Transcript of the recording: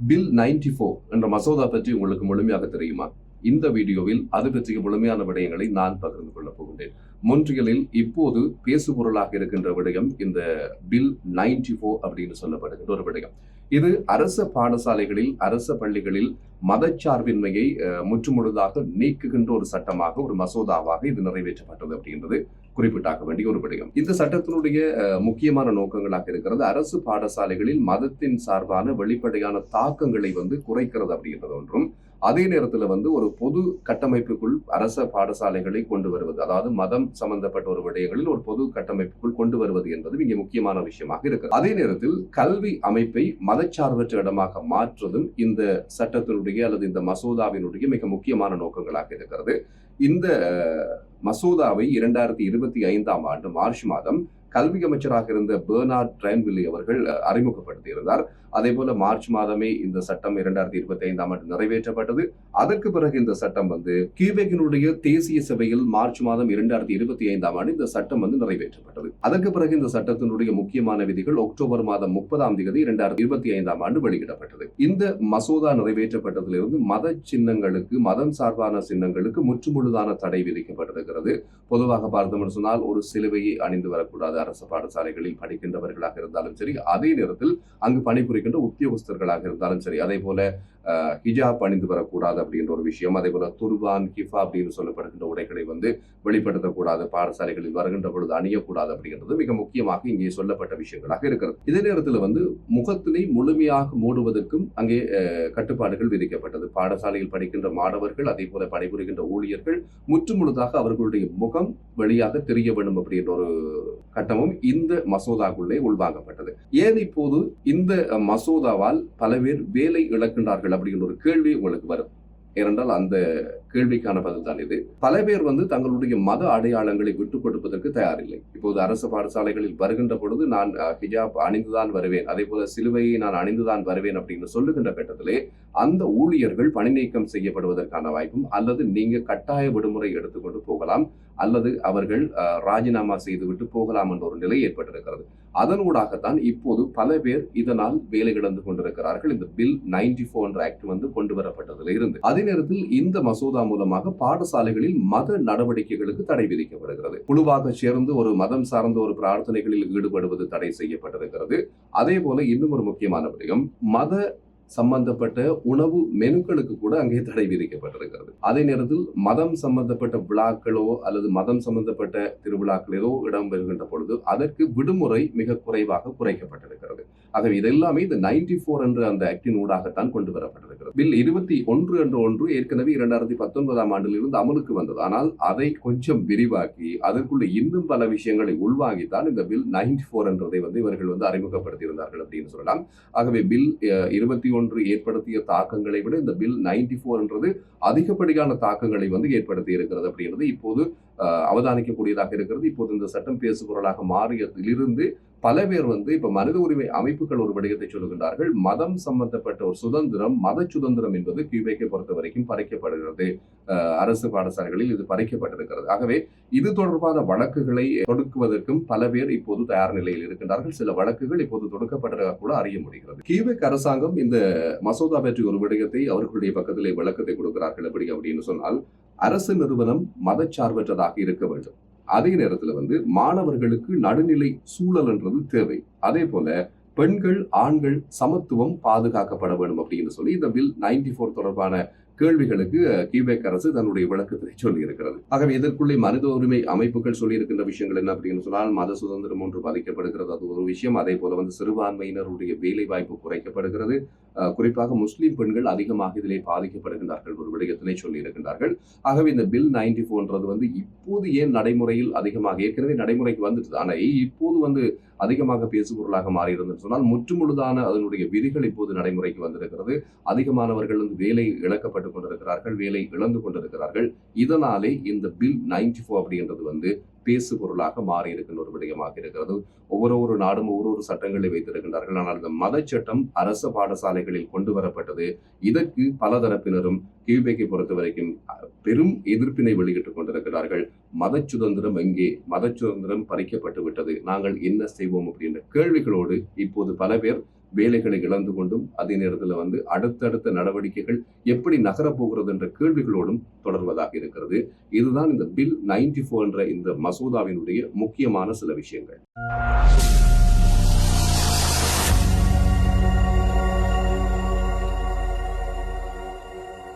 Bill 94 என்ற மசோதா பற்றி உங்களுக்கு முழுமையாக தெரியுமா? இந்த வீடியோவில் அது பற்றிய முழுமையான விடயங்களை நான் பகிர்ந்து கொள்ளப் போகின்றேன். மொன்றியலில் இப்போது பேசுபொருளாக இருக்கின்ற விடயம் இந்த பில் 94 அப்படின்னு சொல்லப்படுகின்ற ஒரு விடயம். இது அரச பாடசாலைகளில், அரச பள்ளிகளில் மதச்சார்பின்மையை முற்றுமுழுதாக நீக்குகின்ற ஒரு சட்டமாக, ஒரு மசோதாவாக இது நிறைவேற்றப்பட்டது அப்படின்றது குறிப்பிட்டாக வேண்டிய ஒரு விடயம். இந்த சட்டத்தினுடைய முக்கியமான நோக்கங்களாக இருக்கிறது அரசு பாடசாலைகளில் மதத்தின் சார்பான வெளிப்படையான தாக்கங்களை குறைக்கிறது அப்படின்றது ஒன்றும், அதே நேரத்தில் ஒரு பொது கட்டமைப்புக்குள் அரச பாடசாலைகளை கொண்டு வருவது, அதாவது மதம் சம்பந்தப்பட்ட ஒரு விடயங்களில் ஒரு பொது கட்டமைப்புக்குள் கொண்டு வருவது என்பது இங்கே முக்கியமான விஷயமாக இருக்கிறது. அதே நேரத்தில் கல்வி அமைப்பை மதச்சார்பற்ற இடமாக மாற்றுவதும் இந்த சட்டத்தினுடைய அல்லது இந்த மசோதாவினுடைய மிக முக்கியமான நோக்கங்களாக இருக்கிறது. இந்த மசோதாவை 2025 ஆண்டு மார்ச் மாதம் கல்வி அமைச்சராக இருந்த பெர்னார்ட் ட்ரைன்வில்லி அவர்கள் அறிமுகப்படுத்தியிருந்தார். அதே போல மார்ச் மாதமே இந்த சட்டம் 2025 ஆண்டு நிறைவேற்றப்பட்டது. அதற்கு பிறகு இந்த சட்டம் கியூபெக்கினுடைய தேசிய சபையில் மார்ச் மாதம் 2025 ஆண்டு இந்த சட்டம் நிறைவேற்றப்பட்டது. அதற்கு பிறகு இந்த சட்டத்தினுடைய முக்கியமான விதிகள் அக்டோபர் மாதம் 30 2025 ஆண்டு வெளியிடப்பட்டது. இந்த மசோதா நிறைவேற்றப்பட்டதிலிருந்து மத சின்னங்களுக்கு, மதம் சார்பான சின்னங்களுக்கு முற்றுமுழுதான தடை விதிக்கப்பட்டிருக்கிறது. பொதுவாக பார்த்தோம் சொன்னால் ஒரு சிலுவையை அணிந்து வரக்கூடாது அரசு பாடசாலைகளில் படிக்கின்றவர்களாக இருந்தாலும் சரி, அதே நேரத்தில் அங்கு பணிபுரிகின்ற உத்தியோகஸ்தர்களாக இருந்தாலும் சரி, அதே போல ஹிஜாப் அணிந்து வரக்கூடாது அப்படின்ற ஒரு விஷயம், அதே போல துர்பான், கிஃபா அப்படின்னு சொல்லப்படுகின்ற உடைகளை வெளிப்படுத்தக்கூடாது, பாடசாலைகளில் வருகின்ற பொழுது அணியக்கூடாது அப்படின்றது மிக முக்கியமாக இங்கே சொல்லப்பட்ட விஷயங்களாக இருக்கிறது. இதே நேரத்தில் முகத்தினை முழுமையாக மூடுவதற்கும் அங்கே கட்டுப்பாடுகள் விதிக்கப்பட்டது. பாடசாலையில் படிக்கின்ற மாணவர்கள், அதே போல பணிபுரிகின்ற ஊழியர்கள் முற்றுமுழுதாக அவர்களுடைய முகம் வெளியாக தெரிய வேண்டும் அப்படின்ற ஒரு கட்டமும் இந்த மசோதாக்குள்ளே உள்வாங்கப்பட்டது. ஏன் இப்போது இந்த மசோதாவால் பல பேர் வேலை இழக்கின்றார்கள் அப்படிங்கிற ஒரு கேள்வி உங்களுக்கு வரும். ஏனென்றால் அந்த கேள்விக்கான பதில் தான் இது. பல பேர் தங்களுடைய மத அடையாளங்களை விட்டுக் கொடுப்பதற்கு தயாரில்லை. இப்போது அரசு பாடசாலைகளில் வருகின்ற பொழுது நான் ஹிஜாப் அணிந்துதான் வருவேன், அதே போல சிலுவையை நான் அணிந்துதான் வருவேன் அப்படின்னு சொல்லுகின்ற கட்டத்திலே அந்த ஊழியர்கள் பணி நீக்கம் செய்யப்படுவதற்கான வாய்ப்பும், அல்லது நீங்க கட்டாய விடுமுறை எடுத்துக்கொண்டு போகலாம், அல்லது அவர்கள் ராஜினாமா செய்துவிட்டு போகலாம் என்ற ஒரு நிலை ஏற்பட்டிருக்கிறது. அதனூடாகத்தான் இப்போது பல பேர் இதனால் வேலை இழந்து கொண்டிருக்கிறார்கள். இந்த பில் 94 என்ற ஆக்ட் கொண்டு வரப்பட்டதில் இருந்து. அதே நேரத்தில் இந்த மசோதா மூலமாக பாடசாலைகளில் மத நடவடிக்கைகளுக்கு தடை விதிக்கப்படுகிறது. குழுவாக சேர்ந்து ஒரு மதம் சார்ந்த ஒரு பிரார்த்தனைகளில் ஈடுபடுவது தடை செய்யப்பட்டிருக்கிறது. அதே போல இன்னும் ஒரு முக்கியமான விடயம், மத சம்பந்தப்பட்ட உணவு மெனுக்களுக்கு கூட அங்கே தடை விதிக்கப்பட்டிருக்கிறது. அதே நேரத்தில் மதம் சம்பந்தப்பட்ட விழாக்களோ அல்லது மதம் சம்பந்தப்பட்ட திருவிழாக்கள் ஏதோ இடம்பெறுகின்ற பொழுது அதற்கு விடுமுறை மிக குறைவாக குறைக்கப்பட்டிருக்கிறது. ஆகவே இதெல்லாமே இந்த 94 என்ற அந்த ஆக்டின் ஊடாகத்தான் கொண்டு வரப்பட்டிருக்கிறது. பில் 21 என்ற ஒன்று ஏற்கனவே 2019 ஆண்டிலிருந்து அமலுக்கு வந்தது. ஆனால் அதை கொஞ்சம் விரிவாக்கி அதற்குள்ள இன்னும் பல விஷயங்களை உள்வாங்கித்தான் இந்த பில் 94 என்றதை இவர்கள் அறிமுகப்படுத்தியிருந்தார்கள் அப்படின்னு சொல்லலாம். ஆகவே பில் 21 ஏற்படுத்திய தாக்கங்களை விட இந்த பில் 94 என்றது அதிகப்படியான தாக்கங்களை ஏற்படுத்தி இருக்கிறது அப்படின்றது இப்போது அவதானிக்கக்கூடியதாக இருக்கிறது. இப்போது இந்த சட்டம் பேசுபொருளாக மாறியதிலிருந்து பல பேர் இப்ப மனித உரிமை அமைப்புகள் ஒரு விடயத்தை சொல்லுகின்றார்கள். மதம் சம்பந்தப்பட்ட ஒரு சுதந்திரம், மத சுதந்திரம் என்பது கியூபெக்கை பொறுத்த வரைக்கும் பறிக்கப்படுகிறது. அரசு பாடசாலைகளில் இது பறிக்கப்பட்டிருக்கிறது. ஆகவே இது தொடர்பான வழக்குகளை தொடுக்குவதற்கும் பல பேர் இப்போது தயார் நிலையில் இருக்கின்றார்கள். சில வழக்குகள் இப்போது தொடுக்கப்பட்டதாக கூட அறிய முடிகிறது. கியூபெக் அரசாங்கம் இந்த மசோதா பற்றி ஒரு விடயத்தை அவர்களுடைய பக்கத்திலே விளக்கத்தை கொடுக்கிறார்கள். எப்படி அப்படின்னு சொன்னால், அரசு நிறுவனம் மதச்சார்பற்றதாக இருக்க வேண்டும். அதே நேரத்தில் மாணவர்களுக்கு நடுநிலை சூழல் என்றது தேவை. அதே போல பெண்கள், ஆண்கள் சமத்துவம் பாதுகாக்கப்பட வேண்டும் அப்படின்னு சொல்லி இந்த பில் 94 தொடர்பான கேள்விகளுக்கு கியூபெக் அரசு தன்னுடைய விளக்கத்தை சொல்லி இருக்கிறது. ஆகவே இதற்குள்ளே மனித உரிமை அமைப்புகள் சொல்லி இருக்கின்ற விஷயங்கள் என்ன அப்படின்னு சொன்னால், மத சுதந்திரம் ஒன்று பாதிக்கப்படுகிறது, அது ஒரு விஷயம். அதே போல சிறுபான்மையினருடைய வேலை வாய்ப்பு குறைக்கப்படுகிறது. குறிப்பாக முஸ்லிம் பெண்கள் அதிகமாக இதிலே பாதிக்கப்படுகின்றார்கள் ஒரு விடயத்தினை சொல்லி இருக்கின்றார்கள். ஆகவே இந்த பில் 94 இப்போது ஏன் நடைமுறையில் அதிகமாக, ஏற்கனவே நடைமுறைக்கு வந்துட்டு, ஆனால் இப்போது அதிகமாக பேசுபொருளாக மாறி இருந்தது சொன்னால், முற்றுமுழுதான அதனுடைய விதிகள் இப்போது நடைமுறைக்கு வந்திருக்கிறது. அதிகமானவர்கள் வேலை இழக்கப்பட்டு கொண்டிருக்கிறார்கள், வேலை இழந்து கொண்டிருக்கிறார்கள். இதனாலே இந்த பில் 94 அப்படின்றது பேசுபொருளாக மாறி இருக்கின்ற ஒரு விடயமாக இருக்கிறது. ஒவ்வொரு நாடும் ஒவ்வொரு சட்டங்களை வைத்திருக்கின்றார்கள். ஆனால் இந்த மத சட்டம் அரச பாடசாலைகளில் கொண்டு வரப்பட்டது. இதற்கு பல தரப்பினரும் கியூபெக்கை பொறுத்த வரைக்கும் பெரும் எதிர்ப்பினை வெளியிட்டுக் கொண்டிருக்கிறார்கள். மத சுதந்திரம் எங்கே? மத சுதந்திரம் பறிக்கப்பட்டு விட்டது, நாங்கள் என்ன செய்வோம் அப்படின்ற கேள்விகளோடு இப்போது பல பேர் வேலைகளை இழந்து கொண்டும் அதே நேரத்தில் அடுத்தடுத்த நடவடிக்கைகள் எப்படி நகரப்போகிறது என்ற கேள்விகளோடும் தொடர்வதாக இருக்கிறது. இதுதான் இந்த பில் 94 என்ற இந்த மசோதாவினுடைய முக்கியமான சில விஷயங்கள்.